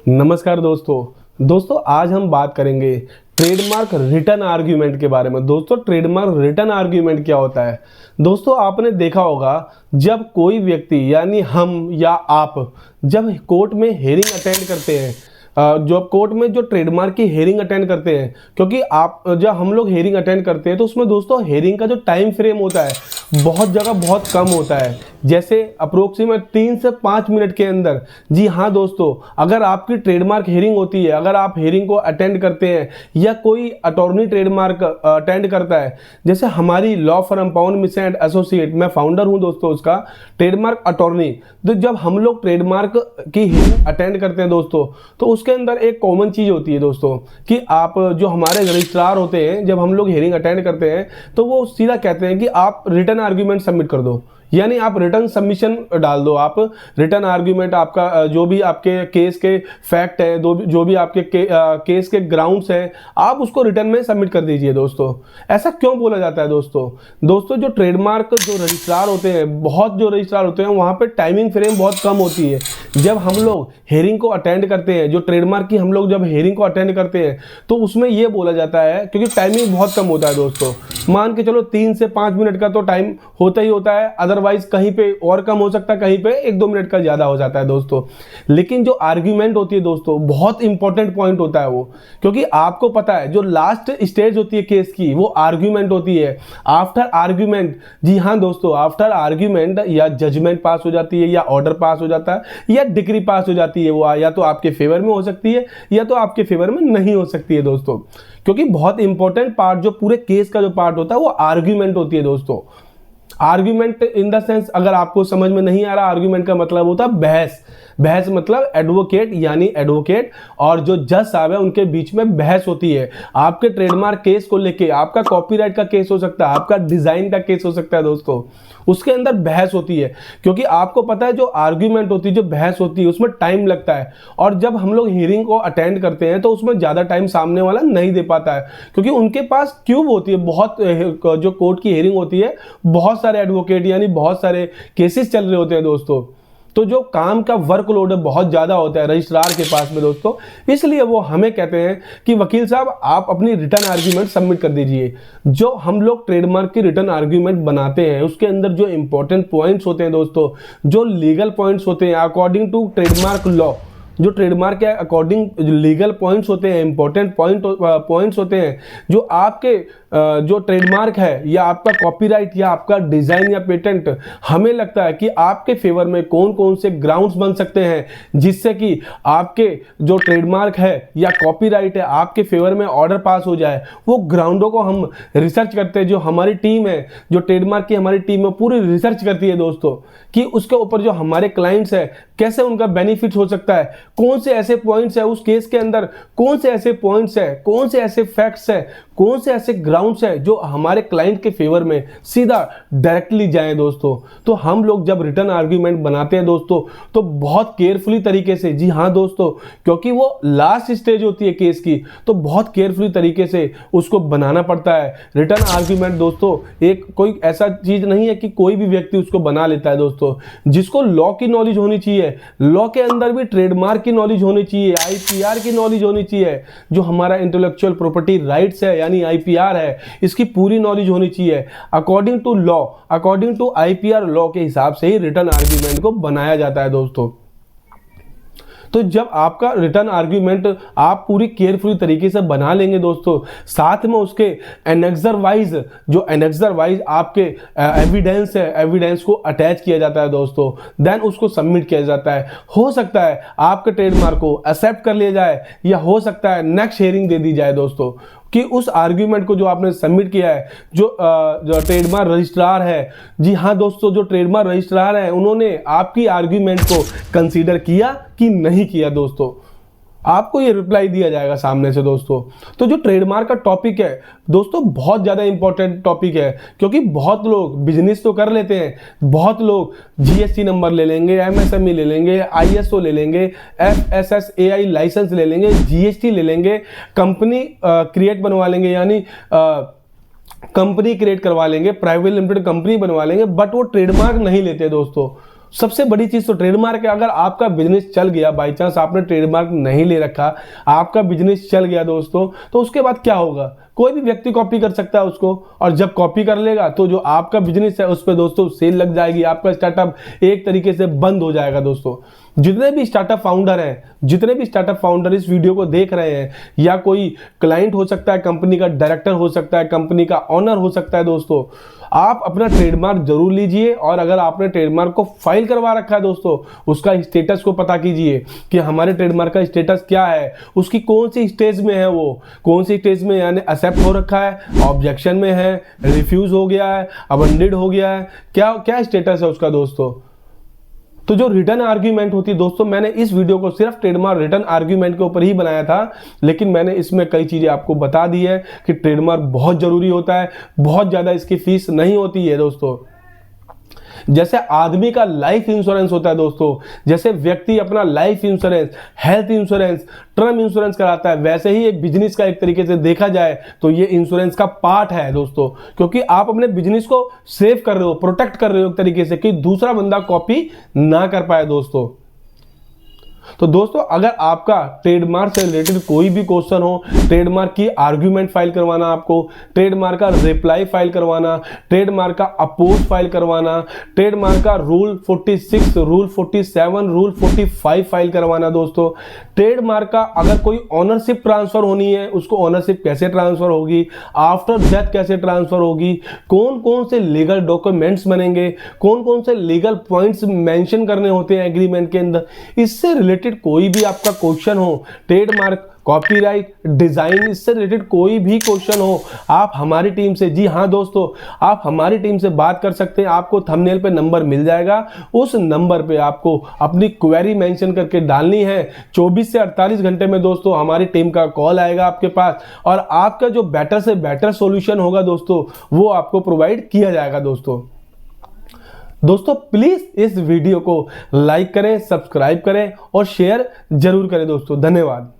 नमस्कार दोस्तों आज हम बात करेंगे ट्रेडमार्क रिटर्न आर्ग्यूमेंट के बारे में। दोस्तों ट्रेडमार्क रिटर्न आर्ग्यूमेंट क्या होता है? दोस्तों आपने देखा होगा जब कोई व्यक्ति यानी हम या आप जब कोर्ट में हेयरिंग अटेंड करते हैं, जो कोर्ट में जो ट्रेडमार्क की हेयरिंग अटेंड करते हैं, क्योंकि आप जब हम लोग हेयरिंग अटेंड करते हैं तो उसमें दोस्तों हेयरिंग का जो टाइम फ्रेम होता है बहुत जगह बहुत कम होता है, जैसे अप्रोक्सीमेट 3 से 5 मिनट के अंदर। जी हाँ दोस्तों, अगर आपकी ट्रेडमार्क हेयरिंग होती है, अगर आप हेयरिंग को अटेंड करते हैं या कोई अटॉर्नी ट्रेडमार्क अटेंड करता है, जैसे हमारी law firm Pawan Mishra and associate, मैं फाउंडर हूं दोस्तों उसका, ट्रेडमार्क अटॉर्नी। तो जब हम लोग ट्रेडमार्क की हेयरिंग अटेंड करते हैं दोस्तों, तो उसके अंदर एक कॉमन चीज होती है दोस्तों कि आप जो हमारे रजिस्ट्रार होते हैं, जब हम लोग हेयरिंग अटेंड करते हैं तो वो सीधा कहते हैं कि आप रिटर्न आर्ग्यूमेंट सबमिट कर दो, यानी आप रिटर्न सबमिशन डाल दो। आप रिटर्न आर्ग्यूमेंट आपका जो भी आपके केस के फैक्ट है, जो भी आपके केस के ग्राउंड्स हैं, आप उसको रिटर्न में सबमिट कर दीजिए। दोस्तों ऐसा क्यों बोला जाता है? दोस्तों जो ट्रेडमार्क जो रजिस्ट्रार होते हैं, बहुत जो रजिस्ट्रार होते हैं, वहाँ पे टाइमिंग फ्रेम बहुत कम होती है। जब हम लोग हेयरिंग को अटेंड करते हैं, जो ट्रेडमार्क की हम लोग जब हेयरिंग को अटेंड करते हैं, तो उसमें यह बोला जाता है, क्योंकि टाइमिंग बहुत कम होता है दोस्तों, मान के चलो 3 से 5 मिनट का तो टाइम होता ही होता है, अदरवाइज कहीं पे और कम हो सकता है, कहीं पे 1-2 मिनट का ज्यादा हो जाता है दोस्तों। लेकिन जो आर्ग्यूमेंट होती है दोस्तों, बहुत इंपॉर्टेंट पॉइंट होता है वो, क्योंकि आपको पता है जो लास्ट स्टेज होती है केस की वो आर्ग्यूमेंट होती है। आफ्टर आर्ग्यूमेंट, जी हाँ दोस्तों, आफ्टर आर्ग्यूमेंट या जजमेंट पास हो जाती है, या ऑर्डर पास हो जाता है, या डिग्री पास हो जाती है। वो या तो आपके फेवर में हो सकती है या तो आपके फेवर में नहीं हो सकती है दोस्तों, क्योंकि बहुत इंपॉर्टेंट पार्ट जो पूरे केस का जो पार्ट होता है वो आर्ग्यूमेंट होती है दोस्तों। आर्ग्यूमेंट इन द सेंस, अगर आपको समझ में नहीं आ रहा, आर्ग्यूमेंट का मतलब होता है बहस। बहस मतलब एडवोकेट, यानी एडवोकेट और जो जज साहब है उनके बीच में बहस होती है। आपके ट्रेडमार्क केस को लेके आपका कॉपीराइट का केस हो सकता है, आपका डिजाइन का केस हो सकता है दोस्तों, उसके अंदर बहस होती है। क्योंकि आपको पता है जो आर्ग्यूमेंट होती है, जो बहस होती है, उसमें टाइम लगता है, और जब हम लोग हियरिंग को अटेंड करते हैं तो उसमें ज्यादा टाइम सामने वाला नहीं दे पाता है, क्योंकि उनके पास क्यूब होती है, बहुत जो कोर्ट की हियरिंग होती है, बहुत सारे एडवोकेट यानी बहुत सारे केसेस चल रहे होते हैं दोस्तों, तो जो काम का वर्कलोड है बहुत ज्यादा होता है रजिस्ट्रार के पास में दोस्तों। इसलिए वो हमें कहते हैं कि वकील साहब आप अपनी रिटर्न आर्ग्यूमेंट सबमिट कर दीजिए। जो हम लोग ट्रेडमार्क की रिटर्न आर्ग्यूमेंट बनाते हैं उसके अंदर जो इंपॉर्टेंट पॉइंट्स होते हैं दोस्तों, जो लीगल पॉइंट्स होते हैं अकॉर्डिंग टू ट्रेडमार्क लॉ, जो ट्रेडमार्क के अकॉर्डिंग लीगल पॉइंट्स होते हैं, इंपॉर्टेंट पॉइंट्स होते हैं, जो आपके जो ट्रेडमार्क है या आपका कॉपीराइट या आपका डिजाइन या पेटेंट, हमें लगता है कि आपके फेवर में कौन कौन से ग्राउंड्स बन सकते हैं जिससे कि आपके जो ट्रेडमार्क है या कॉपीराइट है आपके फेवर में ऑर्डर पास हो जाए। वो ग्राउंडों को हम रिसर्च करते हैं, जो हमारी टीम है, जो ट्रेडमार्क की हमारी टीम है, पूरी रिसर्च करती है दोस्तों, कि उसके ऊपर जो हमारे क्लाइंट्स है कैसे उनका बेनिफिट हो सकता है, कौन से ऐसे पॉइंट्स है उस केस के अंदर, कौन से ऐसे पॉइंट्स है, कौन से ऐसे फैक्ट्स है, कौन से ऐसे ग्राउंड्स है जो हमारे क्लाइंट के फेवर में सीधा डायरेक्टली जाए दोस्तों। तो हम लोग जब रिटर्न आर्ग्यूमेंट बनाते हैं दोस्तों तो बहुत केयरफुली तरीके से, जी हाँ दोस्तों, क्योंकि वो लास्ट स्टेज होती है केस की, तो बहुत केयरफुली तरीके से उसको बनाना पड़ता है। रिटर्न आर्ग्यूमेंट दोस्तों एक कोई ऐसा चीज नहीं है कि कोई भी व्यक्ति उसको बना लेता है दोस्तों। जिसको लॉ की नॉलेज होनी चाहिए, लॉ के अंदर भी ट्रेडमार्क की नॉलेज होनी चाहिए, आईपीआर की नॉलेज होनी चाहिए, जो हमारा इंटेलेक्चुअल प्रॉपर्टी राइट्स है यानी आईपीआर है, इसकी पूरी नॉलेज होनी चाहिए। According to law, according to IPR law के हिसाब से ही रिटर्न आर्ग्यूमेंट को बनाया जाता है दोस्तों। तो जब आपका रिटर्न आर्ग्यूमेंट आप पूरी केयरफुली तरीके से बना लेंगे दोस्तों, साथ में उसके एनेक्सर वाइज, जो एनेक्सर वाइज आपके एविडेंस है, एविडेंस को अटैच किया जाता है दोस्तों, देन उसको सबमिट किया जाता है। हो सकता है आपके ट्रेडमार्क को एक्सेप्ट कर लिया जाए, या हो सकता है नेक्स्ट हियरिंग दे दी जाए दोस्तों, कि उस आर्ग्यूमेंट को जो आपने सबमिट किया है, जो ट्रेडमार्क रजिस्ट्रार है, जी हाँ दोस्तों, जो ट्रेडमार्क रजिस्ट्रार है उन्होंने आपकी आर्ग्यूमेंट को कंसीडर किया कि नहीं किया दोस्तों, आपको ये रिप्लाई दिया जाएगा सामने से दोस्तों। तो जो ट्रेडमार्क का टॉपिक है दोस्तों बहुत ज़्यादा इंपॉर्टेंट टॉपिक है, क्योंकि बहुत लोग बिजनेस तो कर लेते हैं, बहुत लोग जीएसटी नंबर ले लेंगे, एमएसएमई ले लेंगे, आईएसओ ले लेंगे, एफएसएसएआई लाइसेंस ले लेंगे, जीएसटी ले लेंगे, कंपनी क्रिएट बनवा लेंगे, यानी कंपनी क्रिएट करवा लेंगे, प्राइवेट लिमिटेड कंपनी बनवा लेंगे, बट वो ट्रेडमार्क नहीं लेते दोस्तों। सबसे बड़ी चीज तो ट्रेडमार्क है। अगर आपका बिजनेस चल गया, बाई चांस आपने ट्रेडमार्क नहीं ले रखा, आपका बिजनेस चल गया दोस्तों, तो उसके बाद क्या होगा? कोई भी व्यक्ति कॉपी कर सकता है उसको, और जब कॉपी कर लेगा तो जो आपका बिजनेस है उस पर दोस्तों सेल लग जाएगी, आपका स्टार्टअप एक तरीके से बंद हो जाएगा दोस्तों। जितने भी स्टार्टअप फाउंडर हैं, जितने भी स्टार्टअप फाउंडर इस वीडियो को देख रहे हैं, या कोई क्लाइंट हो सकता है, कंपनी का डायरेक्टर हो सकता है, कंपनी का ऑनर हो सकता है दोस्तों, आप अपना ट्रेडमार्क जरूर लीजिए। और अगर आपने ट्रेडमार्क को फाइल करवा रखा है दोस्तों, उसका स्टेटस को पता कीजिए कि हमारे ट्रेडमार्क का स्टेटस क्या है, उसकी कौन सी स्टेज में है, वो कौन सी स्टेज में, यानी एक्सेप्ट हो रखा है, ऑब्जेक्शन में है, रिफ्यूज हो गया है, अबेंडेड हो गया है, क्या क्या स्टेटस है उसका दोस्तों। तो जो रिटर्न आर्ग्यूमेंट होती है दोस्तों, मैंने इस वीडियो को सिर्फ ट्रेडमार्क रिटर्न आर्ग्यूमेंट के ऊपर ही बनाया था, लेकिन मैंने इसमें कई चीजें आपको बता दी है कि ट्रेडमार्क बहुत जरूरी होता है, बहुत ज्यादा इसकी फीस नहीं होती है दोस्तों। जैसे आदमी का लाइफ इंश्योरेंस होता है दोस्तों, जैसे व्यक्ति अपना life insurance, health insurance, term insurance कराता है, वैसे ही एक बिजनेस का एक तरीके से देखा जाए तो ये इंश्योरेंस का पार्ट है दोस्तों, क्योंकि आप अपने बिजनेस को सेव कर रहे हो, प्रोटेक्ट कर रहे हो एक तरीके से, कि दूसरा बंदा कॉपी ना कर पाए दोस्तों। तो दोस्तों, अगर आपका ट्रेडमार्क से रिलेटेड कोई भी क्वेश्चन हो, ट्रेडमार्क की आर्ग्यूमेंट फाइल करवाना, आपको ट्रेडमार्क का रिप्लाई फाइल करवाना, ट्रेडमार्क का अपोज फाइल करवाना, ट्रेडमार्क का रूल 46, रूल 47, रूल 45 फाइल करवाना दोस्तों, ट्रेडमार्क का अगर कोई ऑनरशिप ट्रांसफर होनी है, उसको ऑनरशिप कैसे ट्रांसफर होगी, आफ्टर डेथ कैसे ट्रांसफर होगी, कौन कौन से लीगल डॉक्यूमेंट्स बनेंगे, कौन कौन से लीगल पॉइंट्स मेंशन करने होते हैं एग्रीमेंट के अंदर, इससे रिलेटेड कोई भी आपका क्वेश्चन हो, ट्रेडमार्क, कॉपीराइट, डिजाइन, इससे रिलेटेड कोई भी क्वेश्चन हो, आप हमारी टीम से, जी हाँ दोस्तों, आप हमारी टीम से बात कर सकते हैं। आपको थंबनेल पे नंबर मिल जाएगा, उस नंबर पे आपको अपनी क्वेरी मेंशन करके डालनी है। 24 से 48 घंटे में दोस्तों हमारी टीम का कॉल आएगा आपके पास, और आपका जो बेटर से बेटर सॉल्यूशन होगा दोस्तों, वो आपको प्रोवाइड किया जाएगा दोस्तों प्लीज इस वीडियो को लाइक करें, सब्सक्राइब करें और शेयर जरूर करें दोस्तों। धन्यवाद।